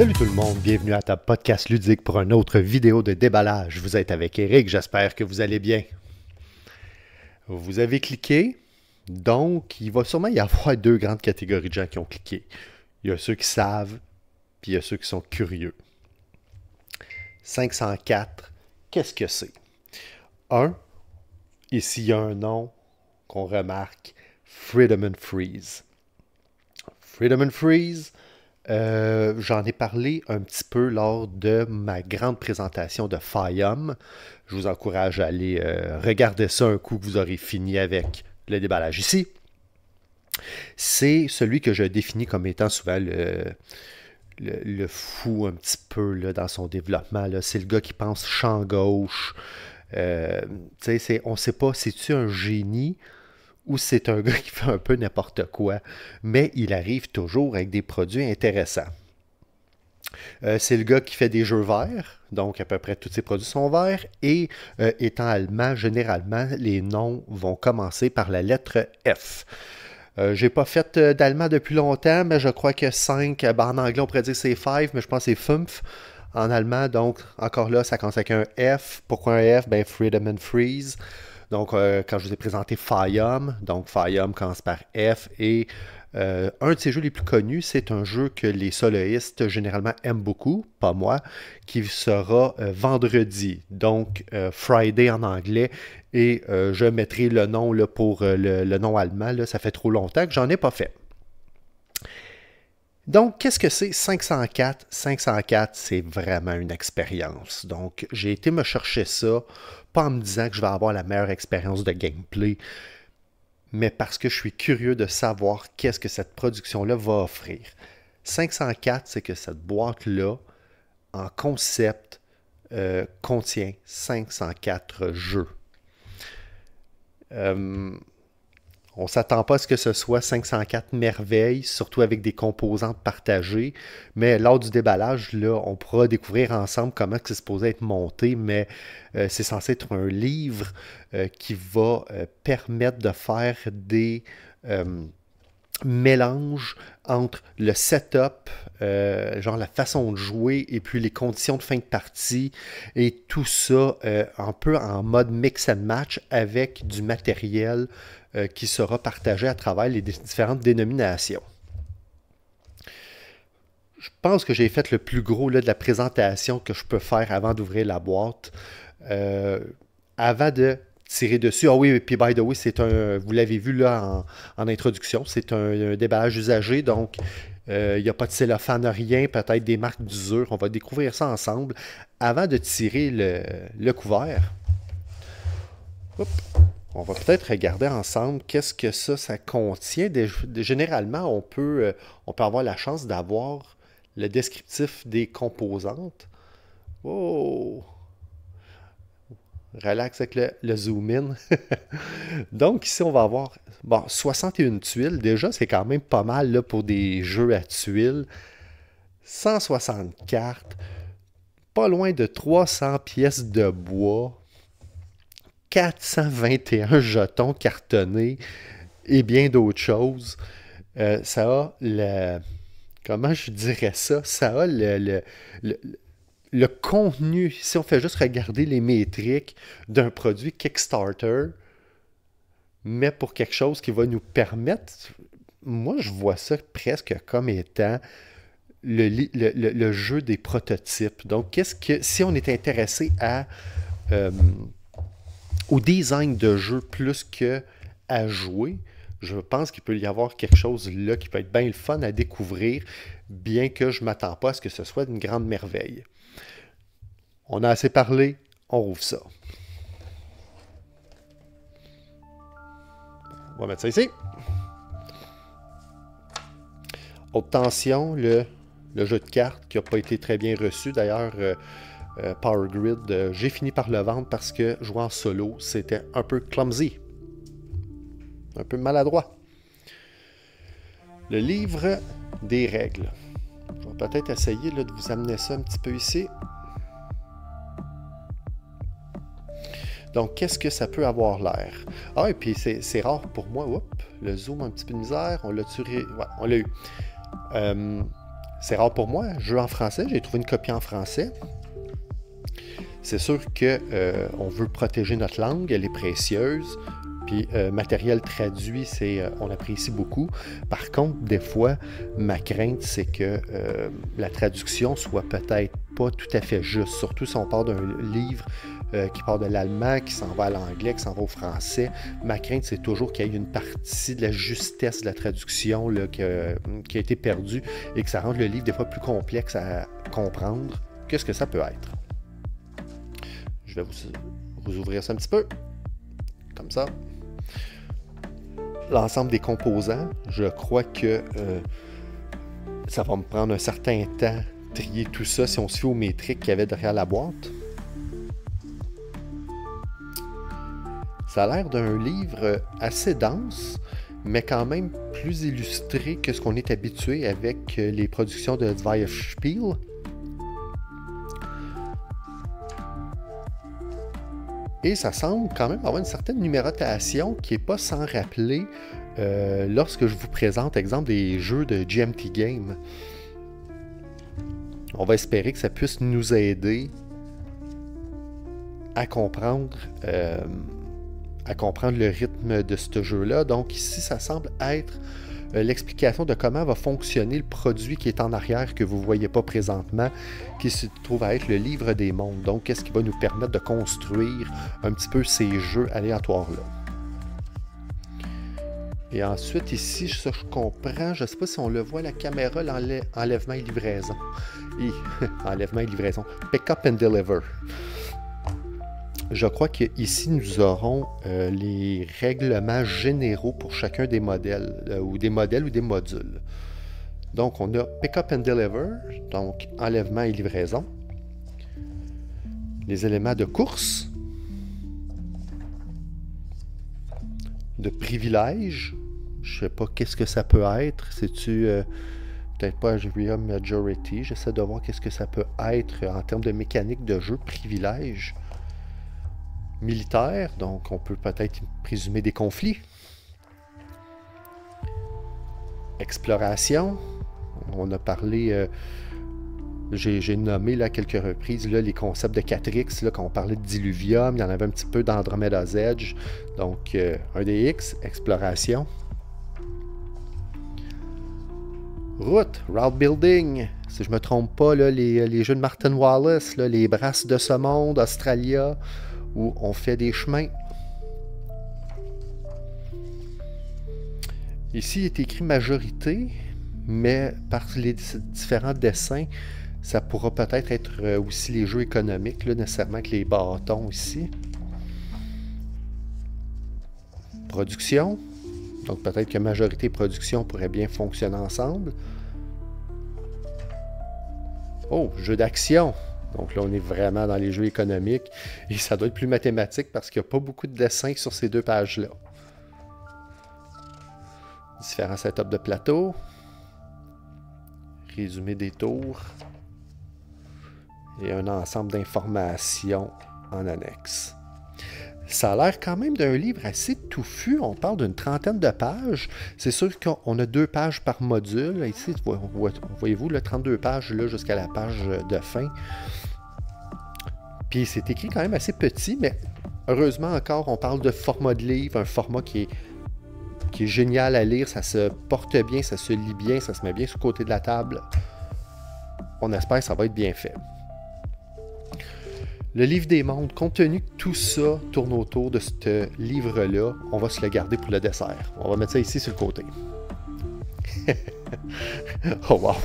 Salut tout le monde, bienvenue à ta podcast ludique pour une autre vidéo de déballage. Vous êtes avec Eric, j'espère que vous allez bien. Vous avez cliqué, donc il va sûrement y avoir deux grandes catégories de gens qui ont cliqué. Il y a ceux qui savent, puis il y a ceux qui sont curieux. 504, qu'est-ce que c'est? Ici il y a un nom qu'on remarque, Freedom and Freeze. Freedom and Freeze, j'en ai parlé un petit peu lors de ma grande présentation de FiOM. Je vous encourage à aller regarder ça un coup que vous aurez fini avec le déballage ici. C'est celui que je définis comme étant souvent le fou un petit peu là, dans son développement. C'est le gars qui pense champ gauche. On ne sait pas, c'est-tu un génie ou c'est un gars qui fait un peu n'importe quoi, mais il arrive toujours avec des produits intéressants. C'est le gars qui fait des jeux verts, donc à peu près tous ses produits sont verts, et étant allemand, généralement, les noms vont commencer par la lettre F. J'ai pas fait d'allemand depuis longtemps, mais je crois que 5, en anglais on pourrait dire c'est 5, mais je pense que c'est 5 en allemand, donc encore là, ça commence avec un F. Pourquoi un F? Ben Freedom and Freeze. Donc, quand je vous ai présenté FiOM, donc FiOM commence par F, et un de ses jeux les plus connus, c'est un jeu que les soloistes généralement aiment beaucoup, pas moi, qui sera vendredi, donc Friday en anglais, et je mettrai le nom là, pour le nom allemand, là, ça fait trop longtemps que j'en ai pas fait. Donc, qu'est-ce que c'est 504? 504, c'est vraiment une expérience. Donc, j'ai été me chercher ça, pas en me disant que je vais avoir la meilleure expérience de gameplay, mais parce que je suis curieux de savoir qu'est-ce que cette production-là va offrir. 504, c'est que cette boîte-là, en concept, contient 504 jeux. On ne s'attend pas à ce que ce soit 504 merveilles, surtout avec des composantes partagées. Mais lors du déballage, là, on pourra découvrir ensemble comment c'est supposé être monté. Mais c'est censé être un livre qui va permettre de faire des mélanges entre le setup, genre la façon de jouer, et puis les conditions de fin de partie. Et tout ça un peu en mode mix and match avec du matériel qui sera partagé à travers les différentes dénominations. Je pense que j'ai fait le plus gros là, de la présentation que je peux faire avant d'ouvrir la boîte. Avant de tirer dessus. Ah oui, puis by the way, c'est un, vous l'avez vu là en introduction, c'est un déballage usagé, donc il n'y a pas de cellophane, rien, peut-être des marques d'usure. On va découvrir ça ensemble. Avant de tirer le couvert, hop, on va peut-être regarder ensemble qu'est-ce que ça contient. Généralement, on peut avoir la chance d'avoir le descriptif des composantes. Oh! Relax avec le zoom in. Donc ici, on va avoir 61 tuiles. Déjà, c'est quand même pas mal là, pour des jeux à tuiles. 160 cartes. Pas loin de 300 pièces de bois. 421 jetons cartonnés et bien d'autres choses. Ça a comment je dirais ça? Ça a le contenu, si on fait juste regarder les métriques d'un produit Kickstarter, mais pour quelque chose qui va nous permettre, moi je vois ça presque comme étant le jeu des prototypes. Donc, si on est intéressé au design de jeu plus que à jouer, je pense qu'il peut y avoir quelque chose là qui peut être bien le fun à découvrir, bien que je ne m'attends pas à ce que ce soit une grande merveille. On a assez parlé, on rouvre ça. On va mettre ça ici. Haute tension, le jeu de cartes qui n'a pas été très bien reçu. D'ailleurs, Power Grid, j'ai fini par le vendre parce que jouer en solo, c'était un peu clumsy. Un peu maladroit. Le livre des règles. Je vais peut-être essayer là, de vous amener ça un petit peu ici. Donc, qu'est-ce que ça peut avoir l'air? Ah, et puis c'est rare pour moi. Oups, le zoom, un petit peu de misère. On l'a tué. Ouais, on l'a eu. C'est rare pour moi, jeu en français, j'ai trouvé une copie en français. C'est sûr que on veut protéger notre langue, elle est précieuse. Puis matériel traduit, on apprécie beaucoup. Par contre, des fois, ma crainte, c'est que la traduction soit peut-être pas tout à fait juste. Surtout si on part d'un livre qui part de l'allemand, qui s'en va à l'anglais, qui s'en va au français. Ma crainte, c'est toujours qu'il y ait une partie de la justesse de la traduction là, qui a été perdue et que ça rende le livre des fois plus complexe à comprendre. Qu'est-ce que ça peut être? Je vais vous ouvrir ça un petit peu. Comme ça. L'ensemble des composants, je crois que ça va me prendre un certain temps trier tout ça si on se fie aux métriques qu'il y avait derrière la boîte. Ça a l'air d'un livre assez dense, mais quand même plus illustré que ce qu'on est habitué avec les productions de Zweierspiel. Et ça semble quand même avoir une certaine numérotation qui n'est pas sans rappeler lorsque je vous présente, exemple, des jeux de GMT Game. On va espérer que ça puisse nous aider à comprendre le rythme de ce jeu-là. Donc ici, ça semble être l'explication de comment va fonctionner le produit qui est en arrière, que vous ne voyez pas présentement, qui se trouve à être le livre des mondes. Donc, qu'est-ce qui va nous permettre de construire un petit peu ces jeux aléatoires-là. Et ensuite, ici, ça je comprends, je ne sais pas si on le voit, la caméra, l'enlèvement et livraison. Enlèvement et livraison. Pick up and deliver. Je crois qu'ici, nous aurons les règlements généraux pour chacun des modèles, ou des modules. Donc, on a Pick Up and Deliver, donc enlèvement et livraison. Les éléments de course, de privilège. Je ne sais pas qu'est-ce que ça peut être. C'est-tu peut-être pas Area Majority. J'essaie de voir qu'est-ce que ça peut être en termes de mécanique de jeu, privilège. Militaire, donc on peut peut-être présumer des conflits. Exploration, on a parlé, j'ai nommé là, à quelques reprises là, les concepts de 4X, là, quand on parlait de Diluvium, il y en avait un petit peu dans Andromeda's Edge, donc un des X, exploration. Route building, si je ne me trompe pas, là, les jeux de Martin Wallace, là, les brasses de ce monde, Australia, où on fait des chemins. Ici, il est écrit majorité, mais par les différents dessins, ça pourra peut-être être aussi les jeux économiques, là, nécessairement avec les bâtons ici. Production. Donc peut-être que majorité et production pourraient bien fonctionner ensemble. Oh, jeu d'action. Donc là, on est vraiment dans les jeux économiques. Et ça doit être plus mathématique parce qu'il n'y a pas beaucoup de dessins sur ces deux pages-là. Différents setups de plateau. Résumé des tours. Et un ensemble d'informations en annexe. Ça a l'air quand même d'un livre assez touffu. On parle d'une trentaine de pages. C'est sûr qu'on a 2 pages par module. Ici, voyez-vous, 32 pages jusqu'à la page de fin. Puis c'est écrit quand même assez petit, mais heureusement encore, on parle de format de livre, un format qui est génial à lire. Ça se porte bien, ça se lit bien, ça se met bien sur le côté de la table. On espère que ça va être bien fait. Le livre des mondes, compte tenu que tout ça tourne autour de ce livre-là, on va se le garder pour le dessert. On va mettre ça ici sur le côté. Oh wow!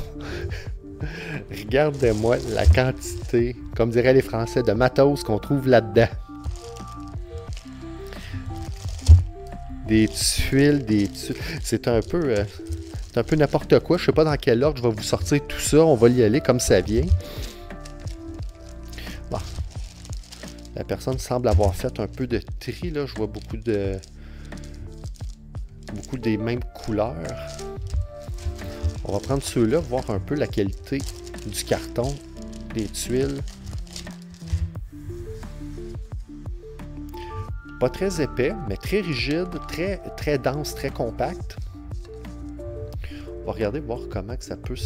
Regardez-moi la quantité, comme diraient les Français, de matos qu'on trouve là-dedans. Des tuiles. C'est un peu n'importe quoi. Je ne sais pas dans quel ordre je vais vous sortir tout ça. On va y aller comme ça vient. Bon. La personne semble avoir fait un peu de tri, là. Je vois beaucoup des mêmes couleurs. On va prendre ceux-là, voir un peu la qualité du carton, des tuiles. Pas très épais, mais très rigide, très dense, très compact. On va regarder, voir comment que ça peut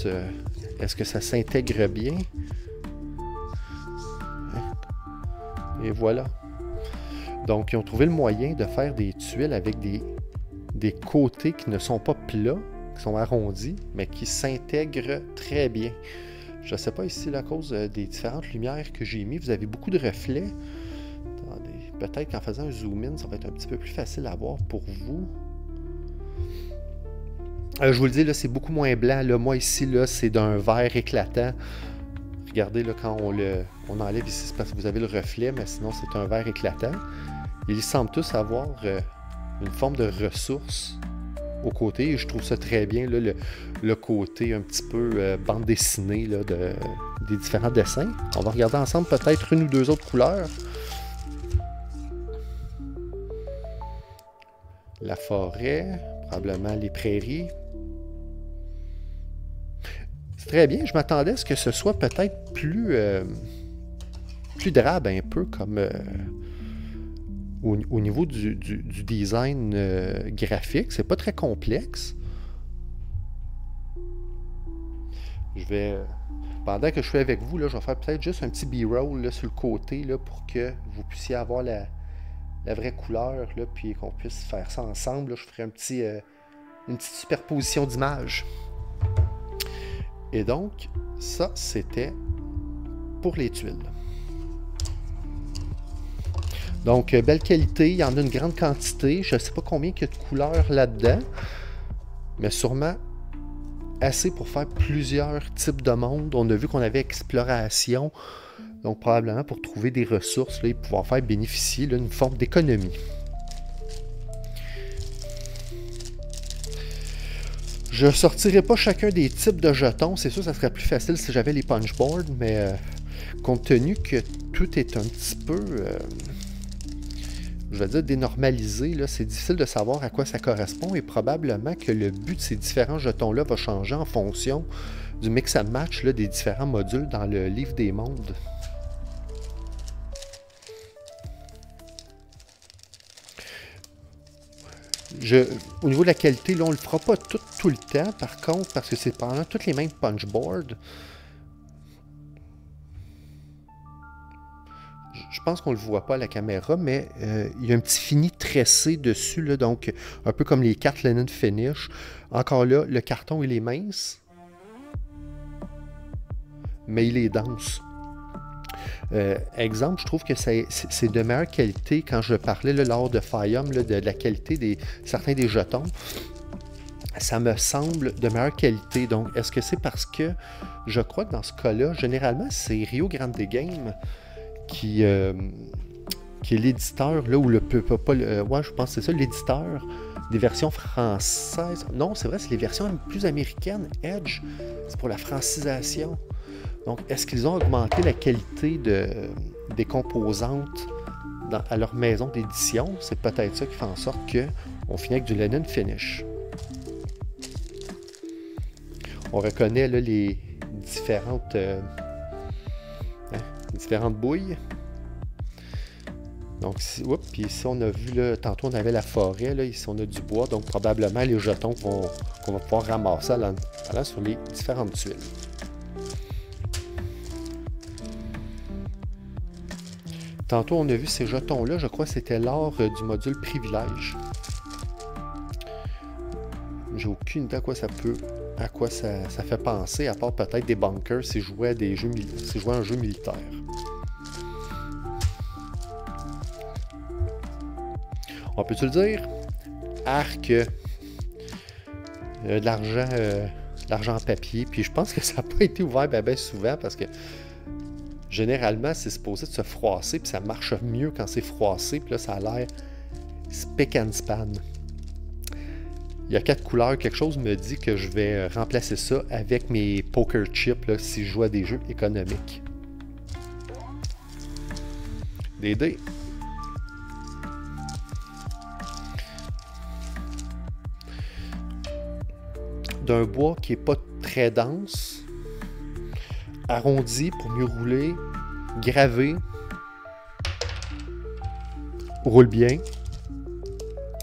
Est-ce que ça s'intègre bien? Et voilà. Donc, ils ont trouvé le moyen de faire des tuiles avec des côtés qui ne sont pas plats, qui sont arrondis, mais qui s'intègrent très bien. Je ne sais pas ici, à cause des différentes lumières que j'ai mis, vous avez beaucoup de reflets. Attendez, peut-être qu'en faisant un zoom-in, ça va être un petit peu plus facile à voir pour vous. Je vous le dis, là, c'est beaucoup moins blanc. Là. Moi, ici, là, c'est d'un vert éclatant. Regardez, là, quand on enlève ici, c'est parce que vous avez le reflet, mais sinon, c'est un vert éclatant. Ils semblent tous avoir une forme de ressource au côté. Et je trouve ça très bien, là, le côté un petit peu bande dessinée là, des différents dessins. On va regarder ensemble peut-être une ou deux autres couleurs. La forêt, probablement les prairies. C'est très bien. Je m'attendais à ce que ce soit peut-être plus drabe un peu comme au niveau du design graphique. C'est pas très complexe. Je vais, pendant que je suis avec vous, là, je vais faire peut-être juste un petit B-roll sur le côté là, pour que vous puissiez avoir la vraie couleur, là, puis qu'on puisse faire ça ensemble. Là. Je ferai une petite superposition d'images. Et donc, ça, c'était pour les tuiles. Donc, belle qualité, il y en a une grande quantité. Je ne sais pas combien il y a de couleurs là-dedans, mais sûrement assez pour faire plusieurs types de mondes. On a vu qu'on avait exploration, donc probablement pour trouver des ressources là, et pouvoir faire bénéficier là, une forme d'économie. Je ne sortirai pas chacun des types de jetons. C'est sûr que ça serait plus facile si j'avais les punchboards, mais compte tenu que tout est un petit peu, je vais dire, dénormalisé, c'est difficile de savoir à quoi ça correspond et probablement que le but de ces différents jetons-là va changer en fonction du mix and match là, des différents modules dans le livre des mondes. Au niveau de la qualité, là, on ne le fera pas tout le temps, par contre, parce que c'est pendant toutes les mêmes punchboards. Je pense qu'on ne le voit pas à la caméra, mais il y a un petit fini tressé dessus, là, donc un peu comme les cartes Linen Finish. Encore là, le carton, il est mince, mais il est dense. Exemple, je trouve que c'est de meilleure qualité quand je parlais là, lors de Fireum de la qualité de certains des jetons. Ça me semble de meilleure qualité. Donc, est-ce que c'est parce que je crois que dans ce cas-là, généralement, c'est Rio Grande Games qui est l'éditeur, là, ou ouais, je pense que c'est ça, l'éditeur des versions françaises. Non, c'est vrai, c'est les versions plus américaines. Edge, c'est pour la francisation. Donc, est-ce qu'ils ont augmenté la qualité des composantes à leur maison d'édition? C'est peut-être ça qui fait en sorte qu'on finit avec du Linen Finish. On reconnaît là, les différentes bouilles. Donc, puis ici, on a vu, là, tantôt, on avait la forêt, là, ici, on a du bois, donc probablement les jetons qu'on va pouvoir ramasser allant sur les différentes tuiles. Tantôt, on a vu ces jetons-là, je crois que c'était lors du module privilège. J'ai aucune idée à quoi ça fait penser, à part peut-être des bunkers si je jouais à un jeu militaire. On peut-tu le dire? Arc, de l'argent en papier, puis je pense que ça n'a pas été ouvert ben souvent parce que généralement, c'est supposé de se froisser, puis ça marche mieux quand c'est froissé, puis là, ça a l'air spick and span. Il y a 4 couleurs, quelque chose me dit que je vais remplacer ça avec mes poker chips là, si je joue à des jeux économiques. Des dés. D'un bois qui n'est pas très dense, arrondi pour mieux rouler, gravé, roule bien.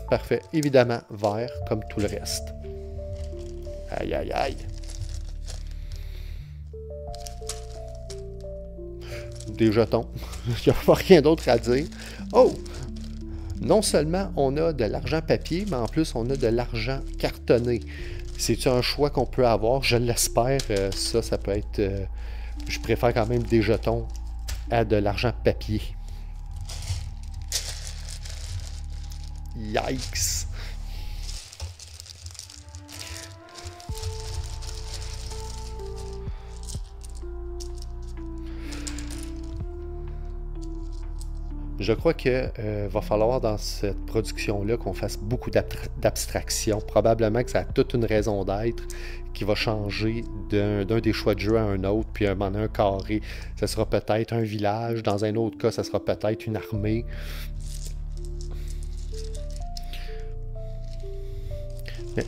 Parfait. Évidemment, vert comme tout le reste. Aïe, aïe, aïe. des jetons. Il n'y a pas rien d'autre à dire. Oh! Non seulement on a de l'argent papier, mais en plus on a de l'argent cartonné. C'est un choix qu'on peut avoir, je l'espère. Ça peut être... je préfère quand même des jetons à de l'argent papier. Yikes! Je crois que va falloir dans cette production-là qu'on fasse beaucoup d'abstraction. Probablement que ça a toute une raison d'être qui va changer d'un des choix de jeu à un autre, puis à un moment donné, un carré, ça sera peut-être un village. Dans un autre cas, ça sera peut-être une armée.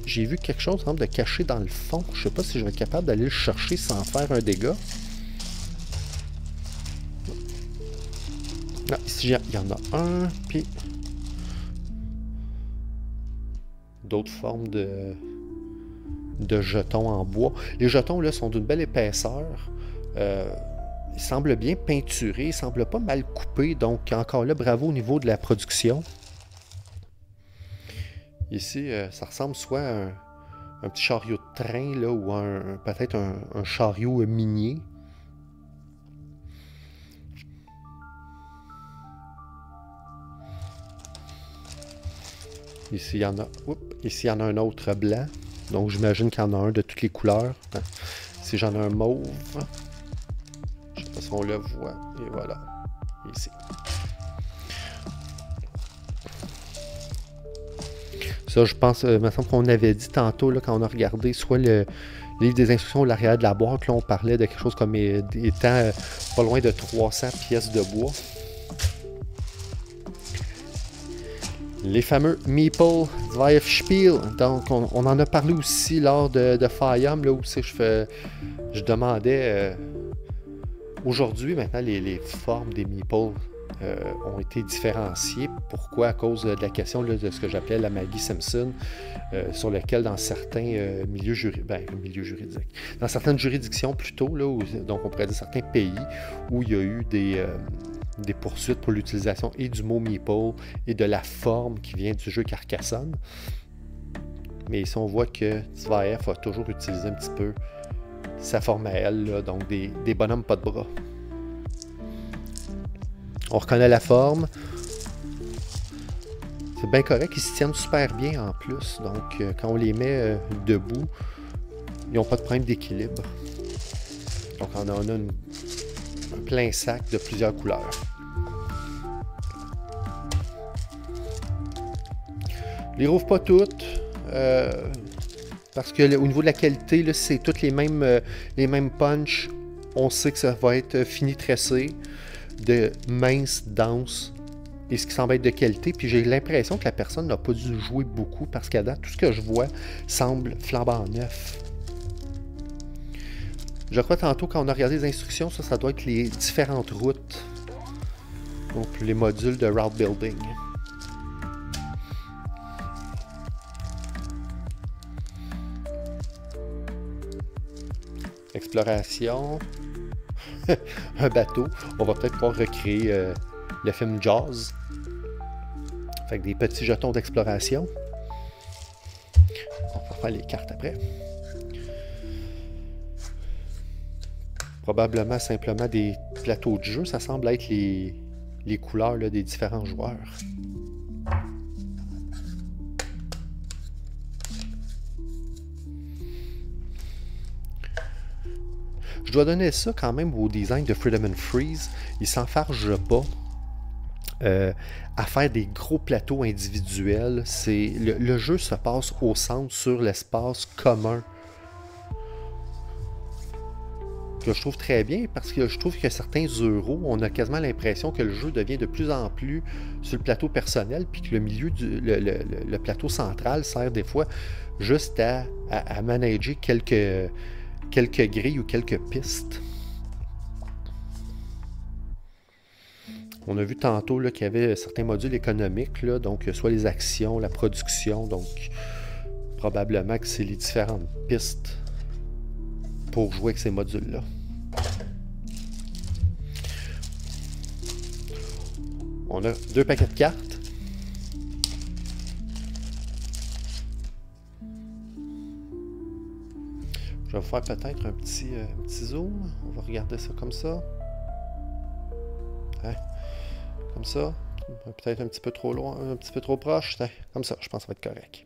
J'ai vu quelque chose de caché dans le fond. Je sais pas si je vais être capable d'aller le chercher sans faire un dégât. Ah, ici, il y en a un, puis d'autres formes de jetons en bois. Les jetons, là, sont d'une belle épaisseur. Ils semblent bien peinturés, ils semblent pas mal coupés, donc encore là, bravo au niveau de la production. Ici, ça ressemble soit à un petit chariot de train, là, ou peut-être un chariot minier. Ici, il y en a, ici, il y en a un autre blanc. Donc, j'imagine qu'il y en a un de toutes les couleurs. Ici, j'en ai un mauve. Je ne sais pas si on le voit. Et voilà. Ici. Ça, je pense, il me semble qu'on avait dit tantôt, là, quand on a regardé, soit le livre des instructions ou l'arrière de la boîte, là, on parlait de quelque chose comme étant pas loin de 300 pièces de bois. Les fameux Meeple Zweifspiel. Donc, on en a parlé aussi lors de Fire Emblem, là où je demandais aujourd'hui, maintenant, les formes des Meeple ont été différenciées. Pourquoi? À cause de la question là, de ce que j'appelais la Maggie Simpson, sur lequel dans certains milieux juridiques, dans certaines juridictions plutôt, là, donc on pourrait dire certains pays où il y a eu des poursuites pour l'utilisation et du mot Meeple et de la forme qui vient du jeu Carcassonne. Mais ici, on voit que Zvaef a toujours utilisé un petit peu sa forme à elle, là, donc des bonhommes pas de bras. On reconnaît la forme. C'est bien correct, ils se tiennent super bien en plus. Donc, quand on les met debout, ils n'ont pas de problème d'équilibre. Donc, on en a un plein sac de plusieurs couleurs. Je les rouvre pas toutes, parce que au niveau de la qualité, c'est toutes les mêmes punch. On sait que ça va être fini tressé, de mince, dense, et ce qui semble être de qualité. Puis j'ai l'impression que la personne n'a pas dû jouer beaucoup, parce qu'à date, tout ce que je vois semble flambant neuf. Je crois tantôt, quand on a regardé les instructions, ça doit être les différentes routes. Donc, les modules de route building. Exploration. Un bateau. On va peut-être pouvoir recréer le film Jaws. Fait que des petits jetons d'exploration. On va faire les cartes après. Probablement simplement des plateaux de jeu. Ça semble être les couleurs là, des différents joueurs. Je dois donner ça quand même au design de Freedom and Freeze. Il s'enfarge pas à faire des gros plateaux individuels. Le jeu se passe au centre sur l'espace commun. Que je trouve très bien, parce que je trouve que certains euros, on a quasiment l'impression que le jeu devient de plus en plus sur le plateau personnel, puis que le milieu le plateau central sert des fois juste à manager quelques grilles ou quelques pistes. On a vu tantôt qu'il y avait certains modules économiques, là, donc soit les actions, la production, donc probablement que c'est les différentes pistes pour jouer avec ces modules-là. On a 2 paquets de cartes. Je vais faire peut-être un petit zoom. On va regarder ça comme ça. Hein? Comme ça. Peut-être un petit peu trop loin, un petit peu trop proche. Comme ça, je pense que ça va être correct.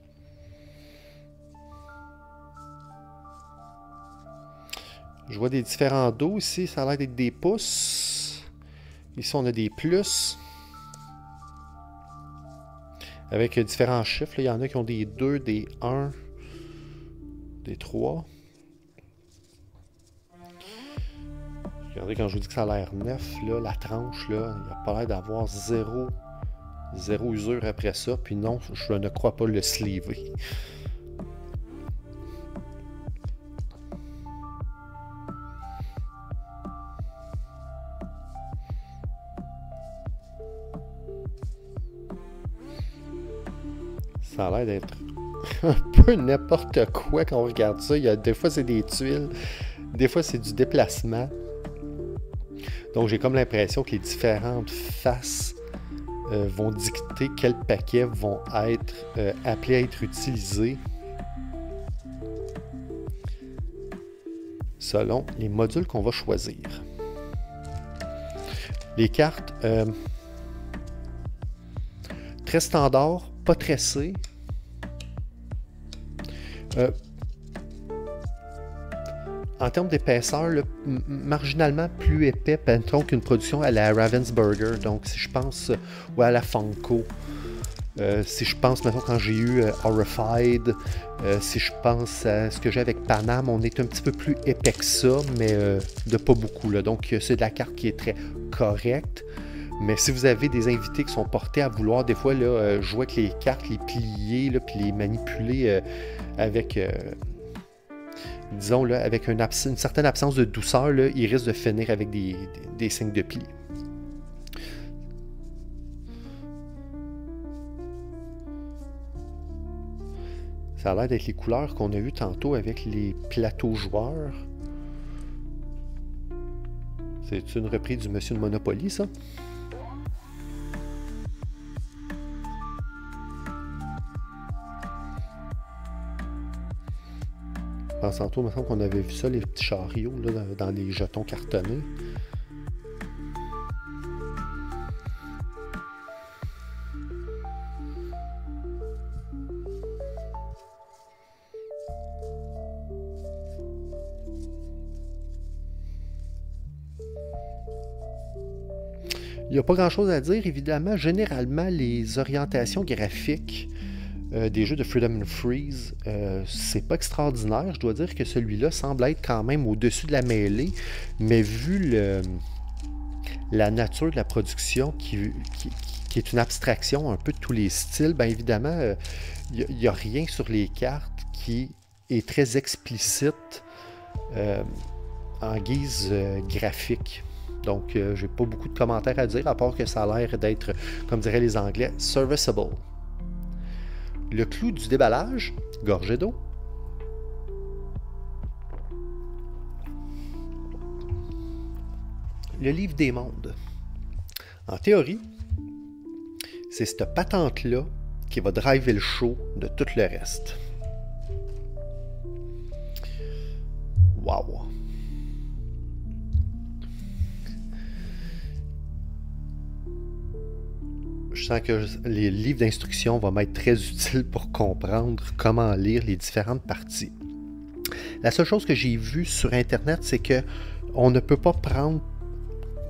Je vois des différents dos ici. Ça a l'air d'être des pouces. Ici, on a des plus. Avec différents chiffres. Il y en a qui ont des 2, des 1, des 3. Regardez, quand je vous dis que ça a l'air neuf, là, la tranche, là, il n'y a pas l'air d'avoir zéro usure après ça. Puis non, je ne crois pas le sleever. Ça a l'air d'être un peu n'importe quoi quand on regarde ça. Des fois, c'est des tuiles. Des fois, c'est du déplacement. Donc, j'ai comme l'impression que les différentes faces vont dicter quels paquets vont être appelés à être utilisés selon les modules qu'on va choisir. Les cartes très standard, pas tressées. En termes d'épaisseur, marginalement plus épais, mettons qu'une production à la Ravensburger. Donc, si je pense, ou à la Funko, si je pense, mettons, quand j'ai eu Horrified, si je pense à ce que j'ai avec Panam, on est un petit peu plus épais que ça, mais de pas beaucoup. Là. Donc, c'est de la carte qui est très correcte. Mais si vous avez des invités qui sont portés à vouloir, des fois, là, jouer avec les cartes, les plier, là, puis les manipuler avec... disons, là, avec une certaine absence de douceur, là, il risque de finir avec des signes de pli. Ça a l'air d'être les couleurs qu'on a eues tantôt avec les plateaux joueurs. C'est une reprise du Monsieur de Monopoly, ça? Tantôt, il me semble qu'on avait vu ça, les petits chariots là, dans les jetons cartonnés. Il n'y a pas grand-chose à dire, évidemment. Généralement, les orientations graphiques des jeux de Freedom and Freeze, c'est pas extraordinaire. Je dois dire que celui-là semble être quand même au-dessus de la mêlée, mais vu la nature de la production qui est une abstraction un peu de tous les styles, bien évidemment, il n'y a rien sur les cartes qui est très explicite en guise graphique. Donc, j'ai pas beaucoup de commentaires à dire, à part que ça a l'air d'être, comme diraient les Anglais, serviceable. Le clou du déballage, gorgée d'eau. Le livre des mondes. En théorie, c'est cette patente-là qui va driver le show de tout le reste. Wow! Je sens que les livres d'instruction vont m'être très utiles pour comprendre comment lire les différentes parties. La seule chose que j'ai vue sur Internet, c'est que on ne peut pas prendre...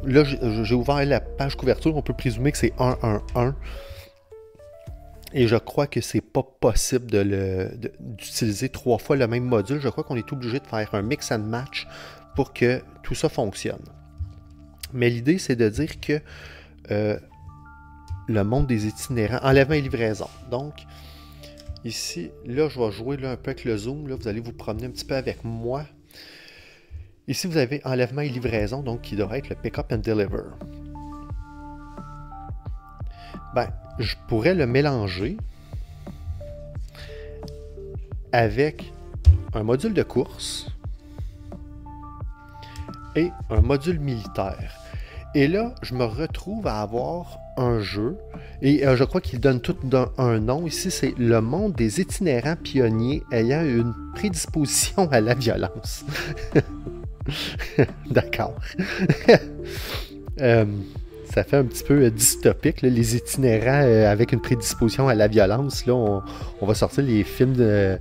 Là, j'ai ouvert la page couverture, on peut présumer que c'est 1-1-1. Et je crois que c'est pas possible d'utiliser 3 fois le même module. Je crois qu'on est obligé de faire un mix and match pour que tout ça fonctionne. Mais l'idée, c'est de dire que le monde des itinérants, enlèvement et livraison. Donc, ici, là, je vais jouer là, un peu avec le zoom. Là, vous allez vous promener un petit peu avec moi. Ici, vous avez enlèvement et livraison, donc qui devrait être le pick-up and deliver. Ben, je pourrais le mélanger avec un module de course et un module militaire. Et là, je me retrouve à avoir un jeu. Et je crois qu'il donne tout un nom. Ici, c'est le monde des itinérants pionniers ayant une prédisposition à la violence. D'accord. Ça fait un petit peu dystopique, là, les itinérants avec une prédisposition à la violence. Là, on va sortir les films de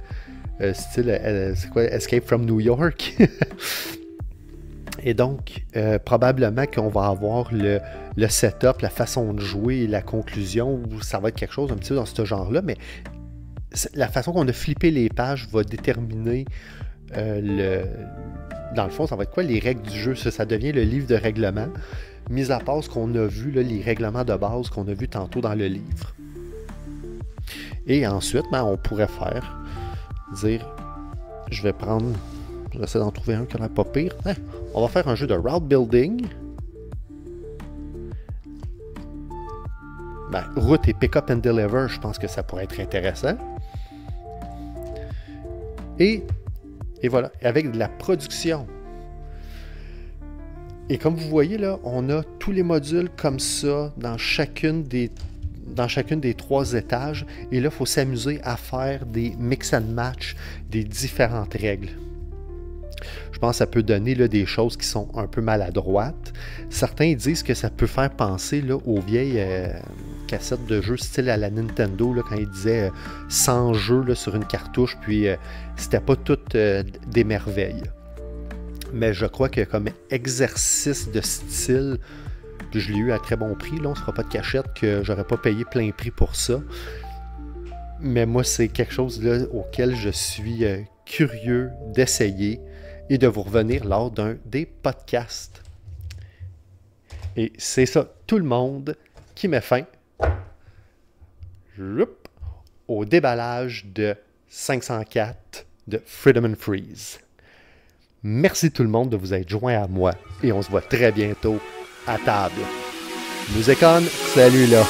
style, c'est quoi, Escape from New York. Et donc, probablement qu'on va avoir le setup, la façon de jouer et la conclusion, où ça va être quelque chose un petit peu dans ce genre-là, mais la façon qu'on a flippé les pages va déterminer dans le fond, ça va être quoi les règles du jeu? Ça devient le livre de règlement, mis à part ce qu'on a vu, là, les règlements de base qu'on a vu tantôt dans le livre. Et ensuite, on pourrait dire, je vais essayer d'en trouver un qui n'a pas pire. On va faire un jeu de route building. Route et pick up and deliver, je pense que ça pourrait être intéressant. Et voilà, avec de la production. Et comme vous voyez là, on a tous les modules comme ça dans chacune des 3 étages. Et là, il faut s'amuser à faire des mix and match des différentes règles. Je pense que ça peut donner là, des choses qui sont un peu maladroites. Certains disent que ça peut faire penser là, aux vieilles cassettes de jeux style à la Nintendo, là, quand ils disaient 100 jeux là, sur une cartouche, puis c'était pas tout des merveilles. Mais je crois que comme exercice de style, puis je l'ai eu à très bon prix, là, on ne se fera pas de cachette que j'aurais pas payé plein prix pour ça. Mais moi, c'est quelque chose là, auquel je suis curieux d'essayer et de vous revenir lors d'un des podcasts. Et c'est ça, tout le monde qui met fin au déballage de 504 de Freedom and Freeze. Merci tout le monde de vous être joint à moi et on se voit très bientôt à table. Musicon, salut là!